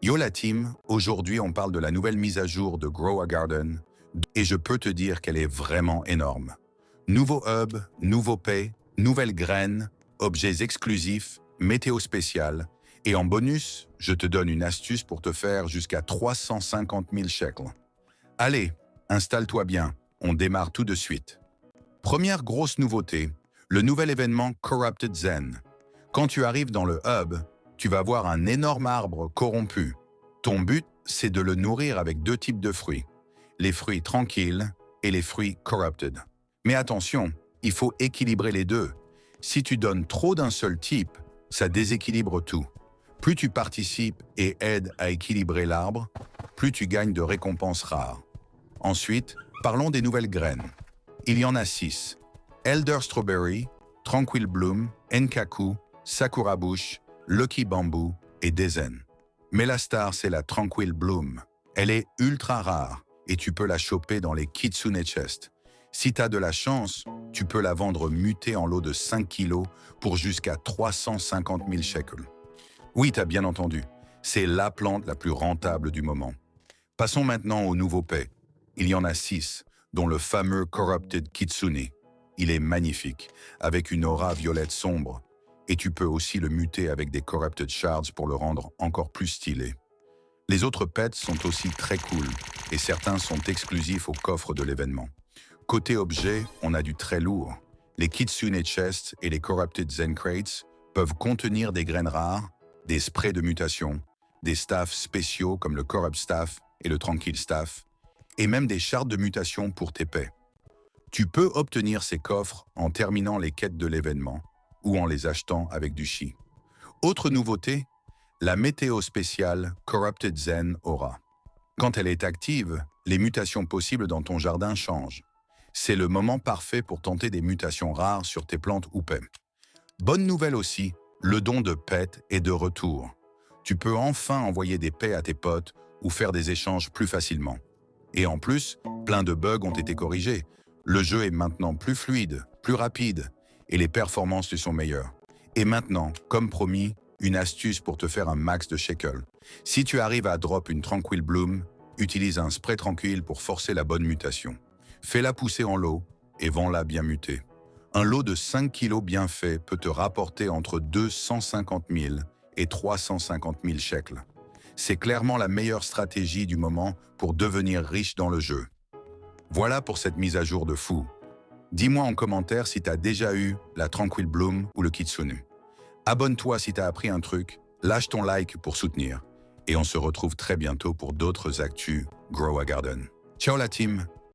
Yo la team, aujourd'hui on parle de la nouvelle mise à jour de Grow a Garden et je peux te dire qu'elle est vraiment énorme. Nouveau hub, nouveau pay, nouvelles graines, objets exclusifs, météo spéciale et en bonus, je te donne une astuce pour te faire jusqu'à 350 000 shekels. Allez, installe-toi bien, on démarre tout de suite. Première grosse nouveauté, le nouvel événement Corrupted Zen. Quand tu arrives dans le hub, tu vas voir un énorme arbre corrompu. Ton but, c'est de le nourrir avec deux types de fruits. Les fruits tranquilles et les fruits corrupted. Mais attention, il faut équilibrer les deux. Si tu donnes trop d'un seul type, ça déséquilibre tout. Plus tu participes et aides à équilibrer l'arbre, plus tu gagnes de récompenses rares. Ensuite, parlons des nouvelles graines. Il y en a 6. Elder Strawberry, Tranquil Bloom, Enkaku, Sakura Bush, Lucky Bamboo et Dezen. Mais la star, c'est la Tranquil Bloom. Elle est ultra rare et tu peux la choper dans les Kitsune Chest. Si tu as de la chance, tu peux la vendre mutée en lot de 5 kilos pour jusqu'à 350 000 shekels. Oui, tu as bien entendu, c'est la plante la plus rentable du moment. Passons maintenant au nouveau paix. Il y en a 6, dont le fameux Corrupted Kitsune. Il est magnifique, avec une aura violette sombre. Et tu peux aussi le muter avec des Corrupted Shards pour le rendre encore plus stylé. Les autres pets sont aussi très cool, et certains sont exclusifs au coffre de l'événement. Côté objet, on a du très lourd. Les Kitsune Chests et les Corrupted Zen Crates peuvent contenir des graines rares, des sprays de mutation, des staffs spéciaux comme le Corrupt Staff et le Tranquil Staff, et même des chartes de mutation pour tes pets. Tu peux obtenir ces coffres en terminant les quêtes de l'événement, ou en les achetant avec du chi. Autre nouveauté, la météo spéciale Corrupted Zen Aura. Quand elle est active, les mutations possibles dans ton jardin changent. C'est le moment parfait pour tenter des mutations rares sur tes plantes ou pets. Bonne nouvelle aussi, le don de pets est de retour. Tu peux enfin envoyer des pets à tes potes ou faire des échanges plus facilement. Et en plus, plein de bugs ont été corrigés. Le jeu est maintenant plus fluide, plus rapide, et les performances lui sont meilleures. Et maintenant, comme promis, une astuce pour te faire un max de shekels. Si tu arrives à drop une Tranquil Bloom, utilise un spray tranquille pour forcer la bonne mutation. Fais-la pousser en lot et vends-la bien mutée. Un lot de 5 kilos bien fait peut te rapporter entre 250 000 et 350 000 shekels. C'est clairement la meilleure stratégie du moment pour devenir riche dans le jeu. Voilà pour cette mise à jour de fou. Dis-moi en commentaire si tu as déjà eu la Tranquil Bloom ou le Kitsune. Abonne-toi si tu as appris un truc, lâche ton like pour soutenir. Et on se retrouve très bientôt pour d'autres actus Grow a Garden. Ciao la team!